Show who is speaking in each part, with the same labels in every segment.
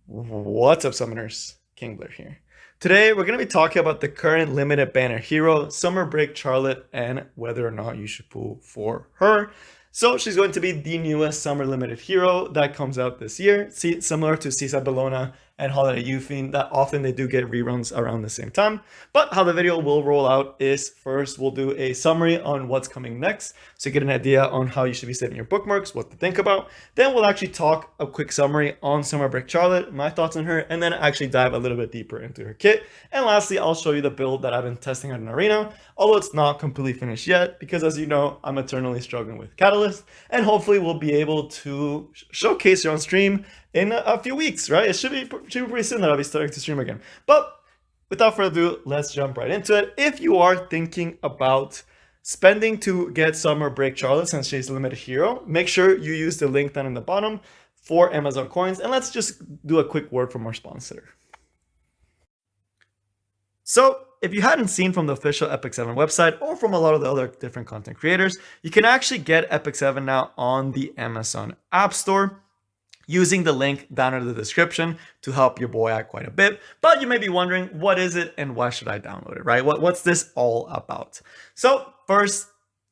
Speaker 1: What's up, Summoners? Kingler here. Today, we're going to be talking about the current limited banner hero, Summer Break Charlotte, and whether or not you should pull for her. So, she's going to be the newest Summer Limited hero that comes out this year. See, similar to Cisa Bellona and Holiday Youthing, that often they do get reruns around the same time. But how the video will roll out is first we'll do a summary on what's coming next, so you get an idea on how you should be setting your bookmarks, what to think about. Then we'll actually talk a quick summary on Summer Break Charlotte, my thoughts on her, and then actually dive a little bit deeper into her kit. And lastly, I'll show you the build that I've been testing on an arena, although it's not completely finished yet, because as you know, I'm eternally struggling with Catalyst, and hopefully we'll be able to showcase her on stream in a few weeks, right? It should be pretty soon that I'll be starting to stream again. But without further ado, let's jump right into it. If you are thinking about spending to get Summer Break Charlotte, since she's a limited hero, make sure you use the link down in the bottom for Amazon coins. And let's just do a quick word from our sponsor. So if you hadn't seen from the official Epic 7 website or from a lot of the other different content creators, you can actually get Epic 7 now on the Amazon Appstore, using the link down in the description to help your boy out quite a bit. But you may be wondering, what is it and why should I download it, right? What's this all about? So first,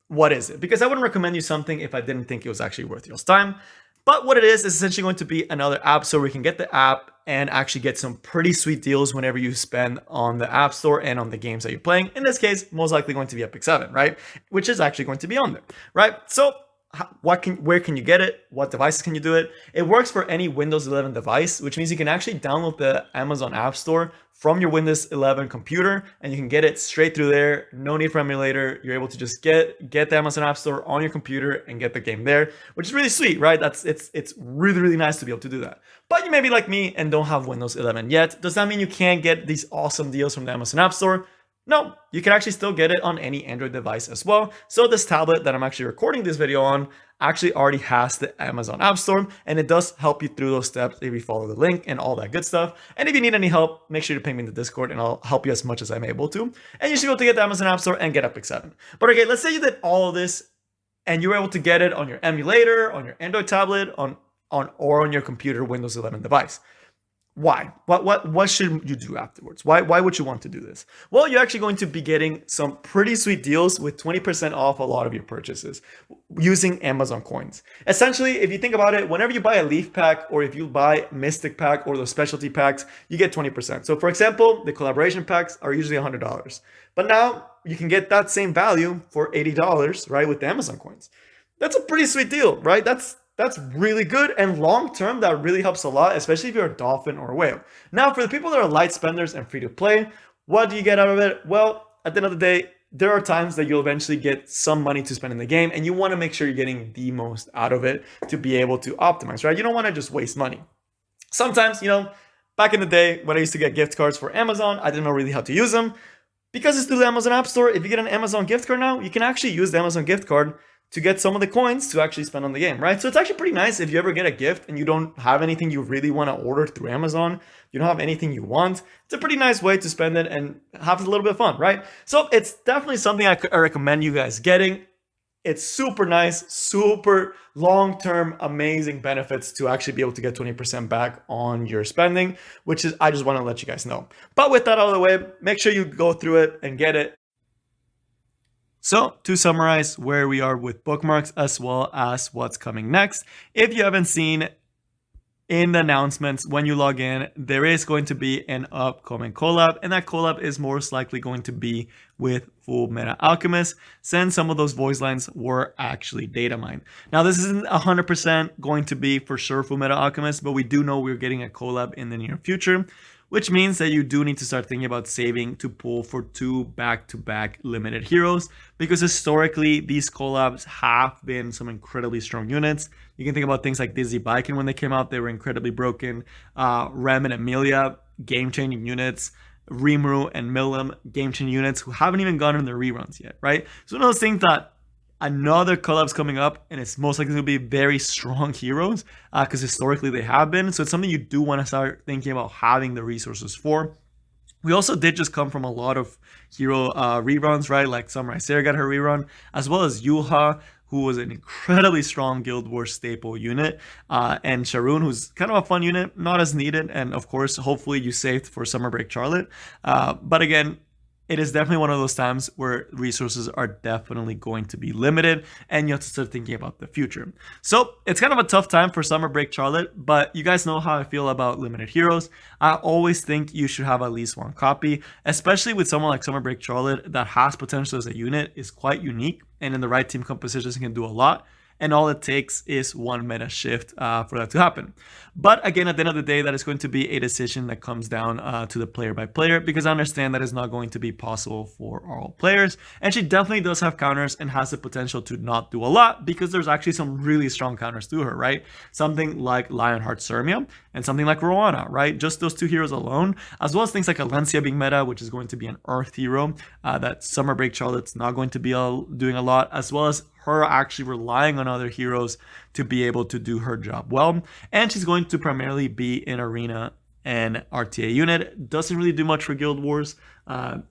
Speaker 1: what is it? Because I wouldn't recommend you something if I didn't think it was actually worth your time. But what it is essentially going to be another app so we can get the app and actually get some pretty sweet deals whenever you spend on the App Store and on the games that you're playing. In this case, most likely going to be Epic 7, right? Which is actually going to be on there, right? So where can you get it? What devices can you do it? It works for any Windows 11 device, which means you can actually download the Amazon App Store from your Windows 11 computer, and you can get it straight through there. No need for emulator. You're able to just get the Amazon App Store on your computer and get the game there, which is really sweet, right? It's really nice to be able to do that. But you may be like me and don't have Windows 11 yet. Does that mean you can't get these awesome deals from the Amazon App Store? No, you can actually still get it on any Android device as well. So this tablet that I'm actually recording this video on actually already has the Amazon App Store, and it does help you through those steps if you follow the link and all that good stuff. And if you need any help, make sure to ping me in the Discord and I'll help you as much as I'm able to. And you should be able to get the Amazon App Store and get Epic 7. But okay, let's say you did all of this and you were able to get it on your emulator, on your Android tablet, or on your computer Windows 11 device. Why? What should you do afterwards? Why would you want to do this? Well, you're actually going to be getting some pretty sweet deals with 20% off a lot of your purchases using Amazon coins. Essentially, if you think about it, whenever you buy a Leaf pack or if you buy Mystic pack or the specialty packs, you get 20%. So for example, the collaboration packs are usually $100. But now you can get that same value for $80, right, with the Amazon coins. That's a pretty sweet deal, right? That's really good, and long term that really helps a lot, especially if you're a dolphin or a whale. Now, for the people that are light spenders and free to play, what do you get out of it? Well, at the end of the day, there are times that you'll eventually get some money to spend in the game, and you want to make sure you're getting the most out of it to be able to optimize, right? You don't want to just waste money. Sometimes, back in the day when I used to get gift cards for Amazon, I didn't know really how to use them. Because it's through the Amazon App Store, if you get an Amazon gift card now, you can actually use the Amazon gift card to get some of the coins to actually spend on the game, right? So it's actually pretty nice if you ever get a gift and you don't have anything you really want to order through Amazon, you don't have anything you want, it's a pretty nice way to spend it and have a little bit of fun, right? So it's definitely something I recommend you guys getting. It's super nice, super long-term, amazing benefits to actually be able to get 20% back on your spending, which is, I just want to let you guys know. But with that out of the way, make sure you go through it and get it. So to summarize where we are with bookmarks as well as what's coming next, if you haven't seen in the announcements when you log in, there is going to be an upcoming collab, and that collab is most likely going to be with Full Metal Alchemist, since some of those voice lines were actually data mined. Now, this isn't 100% going to be for sure Full Metal Alchemist, but we do know we're getting a collab in the near future, which means that you do need to start thinking about saving to pull for 2 back-to-back limited heroes, because historically these collabs have been some incredibly strong units. You can think about things like Dizzy Viking when they came out, they were incredibly broken. Rem and Amelia, game-changing units. Rimuru and Milim, game-changing units who haven't even gotten their reruns yet, right? So one of those things that another collab's coming up, and it's most likely going to be very strong heroes because historically they have been. So it's something you do want to start thinking about having the resources for. We also did just come from a lot of hero reruns, right? Like Samurai Sarah got her rerun, as well as Yuha, who was an incredibly strong Guild Wars staple unit, and Sharoon, who's kind of a fun unit, not as needed, and of course, hopefully you saved for Summer Break Charlotte. But again, it is definitely one of those times where resources are definitely going to be limited and you have to start thinking about the future. So it's kind of a tough time for Summer Break Charlotte, but you guys know how I feel about limited heroes. I always think you should have at least one copy, especially with someone like Summer Break Charlotte that has potential as a unit, is quite unique, and in the right team compositions can do a lot. And all it takes is one meta shift for that to happen. But again, at the end of the day, that is going to be a decision that comes down to the player by player, because I understand that is not going to be possible for all players. And she definitely does have counters and has the potential to not do a lot, because there's actually some really strong counters to her, right? Something like Lionheart Sirmia and something like Roana, right? Just those two heroes alone, as well as things like Alencia being meta, which is going to be an Earth hero that Summer Break Charlotte's not going to be doing a lot, as well as her actually relying on other heroes to be able to do her job well. And she's going to primarily be in Arena and RTA unit. Doesn't really do much for Guild Wars at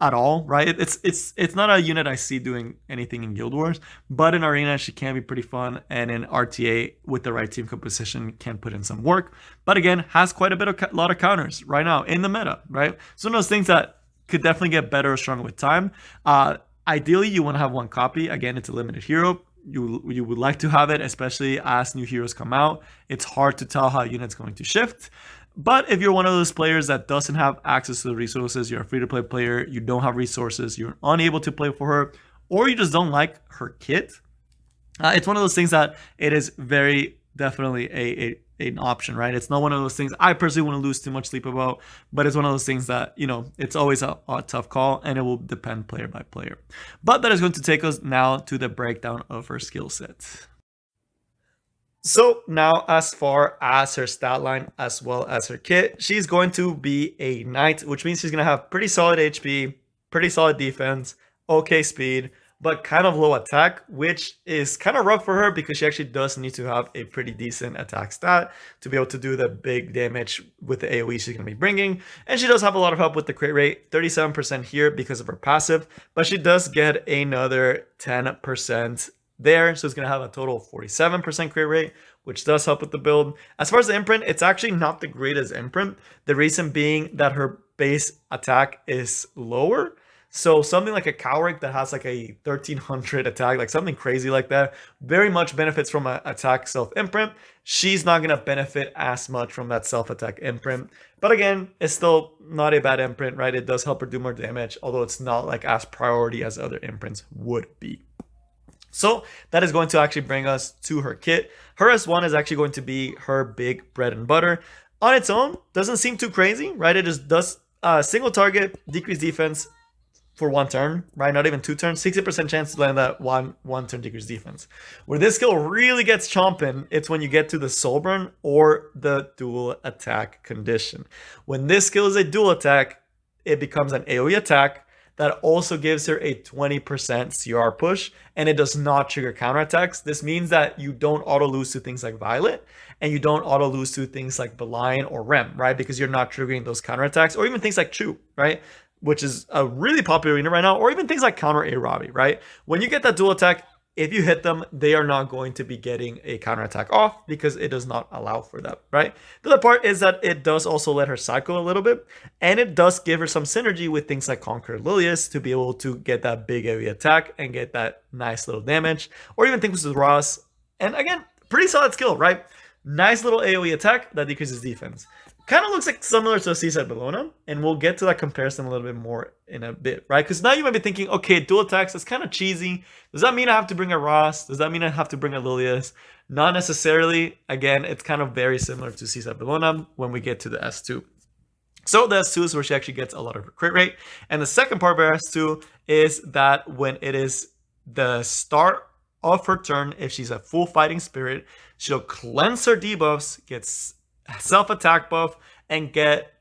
Speaker 1: all, right? It's not a unit I see doing anything in Guild Wars, but in Arena she can be pretty fun, and in RTA with the right team composition can put in some work. But again, has quite a lot of counters right now in the meta, right? So one of those things that could definitely get better or stronger with time. Ideally, you want to have one copy. Again, it's a limited hero. You would like to have it, especially as new heroes come out. It's hard to tell how a unit's going to shift. But if you're one of those players that doesn't have access to the resources, you're a free-to-play player, you don't have resources, you're unable to play for her, or you just don't like her kit, it's one of those things that it is very definitely an option, right? It's not one of those things I personally want to lose too much sleep about, but it's one of those things that, you know, it's always a tough call, and it will depend player by player. But that is going to take us now to the breakdown of her skill set. So now, as far as her stat line as well as her kit, she's going to be a knight, which means she's going to have pretty solid HP, pretty solid defense, okay speed, but kind of low attack, which is kind of rough for her because she actually does need to have a pretty decent attack stat to be able to do the big damage with the AoE she's going to be bringing. And she does have a lot of help with the crit rate, 37% here because of her passive, but she does get another 10% there, so it's going to have a total of 47% crit rate, which does help with the build. As far as the imprint, it's actually not the greatest imprint, the reason being that her base attack is lower. So something like a Cowrick that has like a 1300 attack, like something crazy like that, very much benefits from an attack self-imprint. She's not going to benefit as much from that self-attack imprint. But again, it's still not a bad imprint, right? It does help her do more damage, although it's not like as priority as other imprints would be. So that is going to actually bring us to her kit. Her S1 is actually going to be her big bread and butter. On its own, doesn't seem too crazy, right? It just does single target, decrease defense, for one turn, right? Not even two turns, 60% chance to land that one turn decrease defense. Where this skill really gets chomping, it's when you get to the soul burn or the dual attack condition. When this skill is a dual attack, it becomes an AoE attack that also gives her a 20% CR push, and it does not trigger counterattacks. This means that you don't auto lose to things like Violet, and you don't auto lose to things like Belian or Rem, right? Because you're not triggering those counterattacks, or even things like Chu, right? Which is a really popular unit right now, or even things like counter Arabi, right? When you get that dual attack, if you hit them, they are not going to be getting a counterattack off because it does not allow for that, right? The other part is that it does also let her cycle a little bit, and it does give her some synergy with things like Conquer Lilius to be able to get that big area attack and get that nice little damage, or even things with Ross. And again, pretty solid skill, right? Nice little AoE attack that decreases defense. Kind of looks like similar to Seaside Bellona, and we'll get to that comparison a little bit more in a bit, right? Because now you might be thinking, okay, dual attacks, that's kind of cheesy. Does that mean I have to bring a Ross? Does that mean I have to bring a Lilius? Not necessarily. Again, it's kind of very similar to Seaside Bellona when we get to the S2. So the S2 is where she actually gets a lot of her crit rate. And the second part of her S2 is that when it is the start of her turn, if she's a full fighting spirit, she'll cleanse her debuffs, gets self-attack buff, and get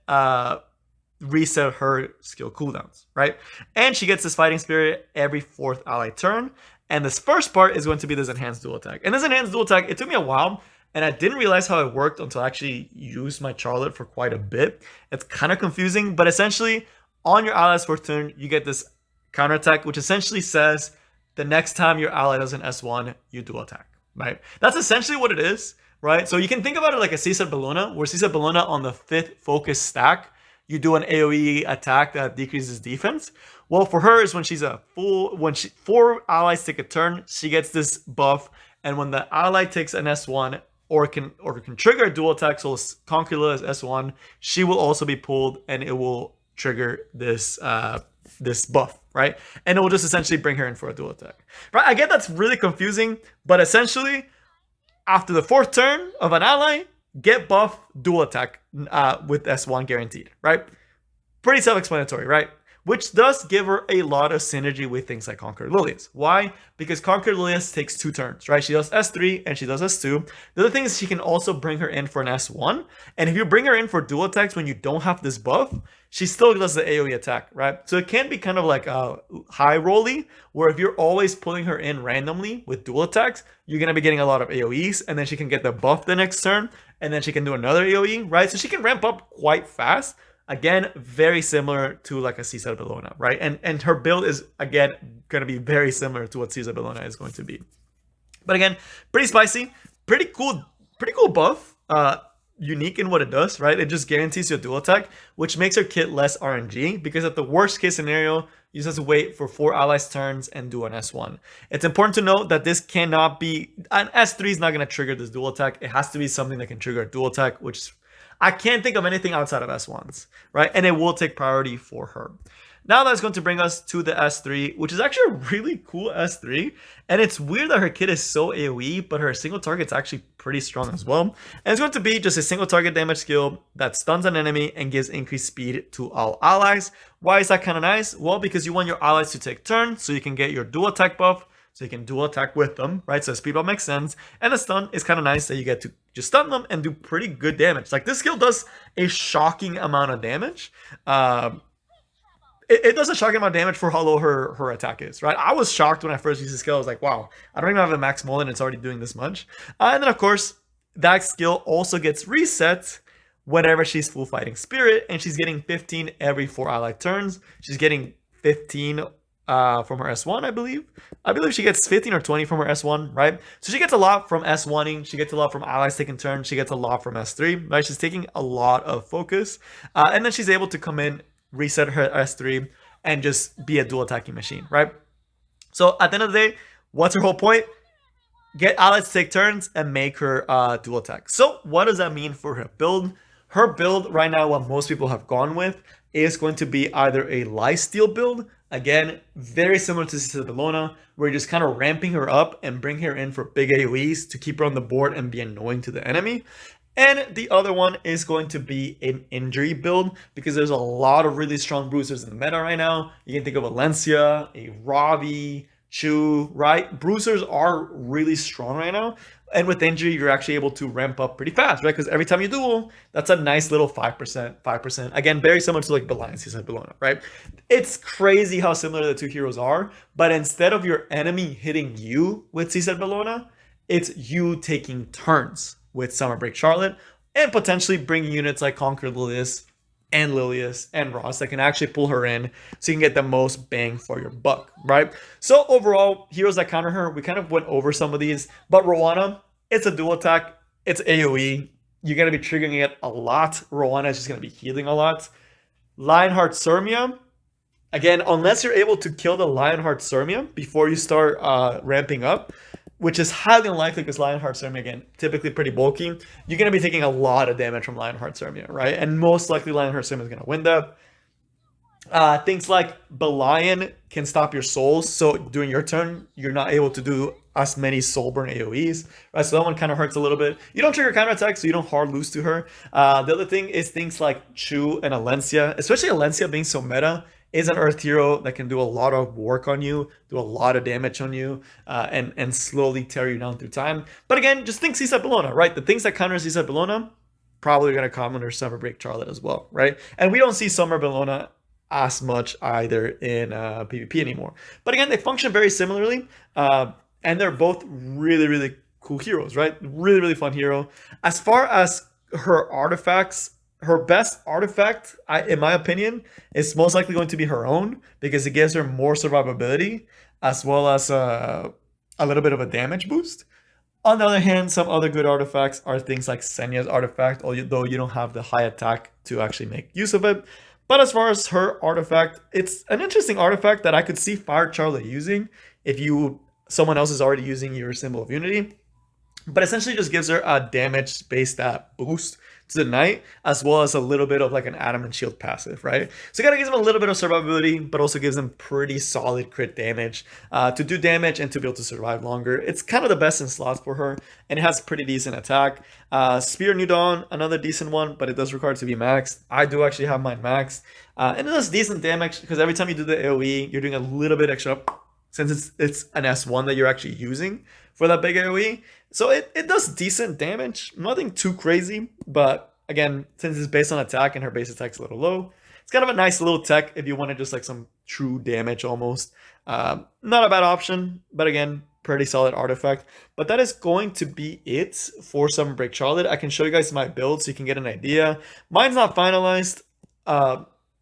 Speaker 1: reset her skill cooldowns, right? And she gets this fighting spirit every 4th ally turn. And this first part is going to be this enhanced dual attack. And this enhanced dual attack, it took me a while, and I didn't realize how it worked until I actually used my Charlotte for quite a bit. It's kind of confusing, but essentially on your allies 4th turn, you get this counterattack, which essentially says the next time your ally does an S1, you dual attack, right? That's essentially what it is, right? So you can think about it like a Caesar Bellona, where Caesar Bellona on the 5th focus stack, you do an AoE attack that decreases defense. Well, for her is when she's a full, when 4 allies take a turn, she gets this buff, and when the ally takes an S1 or can trigger a dual attack, so Conquer Lilia's S1, she will also be pulled, and it will trigger this this buff, right? And it will just essentially bring her in for a dual attack, right? I get that's really confusing, but essentially, after the 4th turn of an ally, get buff, dual attack with S1 guaranteed, right? Pretty self-explanatory, right? Which does give her a lot of synergy with things like Conquer Lilias. Why? Because Conquer Lilias takes 2 turns, right? She does S3 and she does S2. The other thing is she can also bring her in for an S1. And if you bring her in for dual attacks when you don't have this buff, she still does the AoE attack, right? So it can be kind of like a high rolly, where if you're always pulling her in randomly with dual attacks, you're going to be getting a lot of AoEs, and then she can get the buff the next turn, and then she can do another AoE, right? So she can ramp up quite fast. Again, very similar to like a Caesar Bellona, right? And her build is, again, going to be very similar to what Caesar Bellona is going to be. But again, pretty spicy, pretty cool buff. Unique in what it does, right? It just guarantees you a dual attack, which makes her kit less RNG, because at the worst case scenario, you just have to wait for 4 allies' turns and do an S1. It's important to note that this cannot be, an S3 is not going to trigger this dual attack. It has to be something that can trigger a dual attack, which I can't think of anything outside of S1s, right? And it will take priority for her. Now that's going to bring us to the S3, which is actually a really cool S3. And it's weird that her kit is so AoE, but her single target's actually pretty strong as well. And it's going to be just a single target damage skill that stuns an enemy and gives increased speed to all allies. Why is that kind of nice? Well, because you want your allies to take turns, so you can get your dual attack buff, so you can dual attack with them, right? So speed buff makes sense. And the stun is kind of nice that you get to just stun them and do pretty good damage. Like, this skill does a shocking amount of damage. It does a shocking amount of damage for how low her attack is, right? I was shocked when I first used the skill. I was like, wow, I don't even have a max mold and it's already doing this much. And then, of course, that skill also gets reset whenever she's full fighting spirit, and she's getting 15 every 4 allied turns. She's getting 15 from her S1, I believe. I believe she gets 15 or 20 from her S1, right? So she gets a lot from S1ing. She gets a lot from allies taking turns. She gets a lot from S3, right? She's taking a lot of focus. And then she's able to come in, reset her S3, and just be a dual attacking machine, right? So at the end of the day, what's her whole point? Get allies to take turns and make her dual attack. So what does that mean for her build? Her build right now, what most people have gone with, is going to be either a lifesteal build. Again, very similar to Caesar Bellona, where you're just kind of ramping her up and bring her in for big AoEs to keep her on the board and be annoying to the enemy. And the other one is going to be an injury build, because there's a lot of really strong bruisers in the meta right now. You can think of Valencia, a Ravi, Chu, right? Bruisers are really strong right now. And with injury, you're actually able to ramp up pretty fast, right? Because every time you duel, that's a nice little 5%. Again, very similar to like Belial and Caesar Bellona, right? It's crazy how similar the two heroes are. But instead of your enemy hitting you with Caesar Bellona, it's you taking turns with Summer Break Charlotte, and potentially bringing units like Conquer Lilias and Ross that can actually pull her in, so you can get the most bang for your buck, right? So overall, heroes that counter her, we kind of went over some of these, but Rowana, it's a dual attack, it's AoE, you're going to be triggering it a lot. Rowana is just going to be healing a lot. Lionheart Sirmia, again, unless you're able to kill the Lionheart Sirmia before you start ramping up, which is highly unlikely because Lionheart Sirmia, again, typically pretty bulky, you're going to be taking a lot of damage from Lionheart Sirmia, right? And most likely Lionheart Sirmia is going to win that. Things like Belial can stop your souls, so during your turn, you're not able to do as many soul burn AoEs, right? So that one kind of hurts a little bit. You don't trigger counterattack, so you don't hard lose to her. The other thing is things like Chu and Alencia, especially Alencia being so meta, is an earth hero that can do a lot of work on you, do a lot of damage on you, and slowly tear you down through time. But again, just think Caesar Bellona, right? The things that counter Caesar Bellona probably going to come under Summer Break Charlotte as well, right? And we don't see Summer Bellona as much either in PvP anymore. But again, they function very similarly, and they're both really, really cool heroes, right? Really, really fun hero. As far as her artifacts, her best artifact, in my opinion, is most likely going to be her own, because it gives her more survivability. as well as a little bit of a damage boost. On the other hand, some other good artifacts are things like Senya's artifact, although you don't have the high attack to actually make use of it. But as far as her artifact, it's an interesting artifact that I could see Fire Charlotte using if someone else is already using your Symbol of Unity. But essentially just gives her a damage based boost to the knight, as well as a little bit of like an adamant shield passive, right? So it kind of gives him a little bit of survivability, but also gives him pretty solid crit damage to do damage and to be able to survive longer. It's kind of the best in slots for her, and it has pretty decent attack. Spear New Dawn, another decent one, but it does require it to be maxed. I do actually have mine maxed, and it does decent damage because every time you do the AoE, you're doing a little bit extra, since it's an S1 that you're actually using for that big AoE. So it does decent damage, nothing too crazy, but again, since it's based on attack and her base attack's a little low, it's kind of a nice little tech if you want to just like some true damage almost. Not a bad option, but again, pretty solid artifact. But that is going to be it for Summer Break Charlotte. I can show you guys my build so you can get an idea. Mine's not finalized.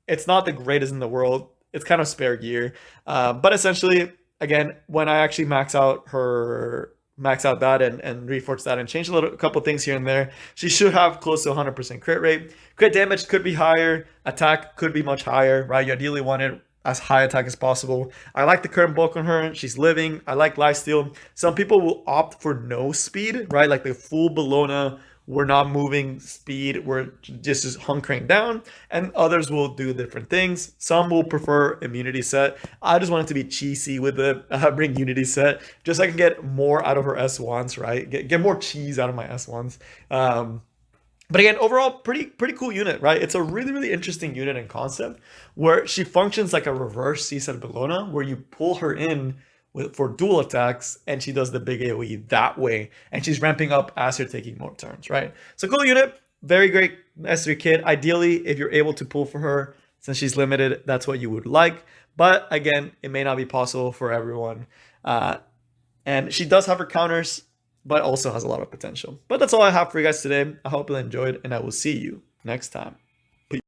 Speaker 1: It's not the greatest in the world. It's kind of spare gear. But essentially, again, when I actually max out that and reforge that and change a couple things here and there, she should have close to 100% crit rate. Crit damage could be higher, attack could be much higher, right? You ideally want it as high attack as possible. I like the current bulk on her. She's living. I like lifesteal. Some people will opt for no speed, right? Like the full Bologna, we're not moving speed, we're just hunkering down, and others will do different things. Some will prefer immunity set. I just want it to be cheesy with the bring unity set, just so I can get more out of her S1s, right? Get more cheese out of my S1s. But again, overall, pretty cool unit, right? It's a really interesting unit and concept where she functions like a reverse Cesar Bologna, where you pull her in for dual attacks, and she does the big AoE that way, and she's ramping up as you're taking more turns, right? So cool unit, very great S3 kit. Ideally, if you're able to pull for her, since she's limited, that's what you would like. But again, it may not be possible for everyone. And she does have her counters, but also has a lot of potential. But that's all I have for you guys today. I hope you enjoyed, and I will see you next time.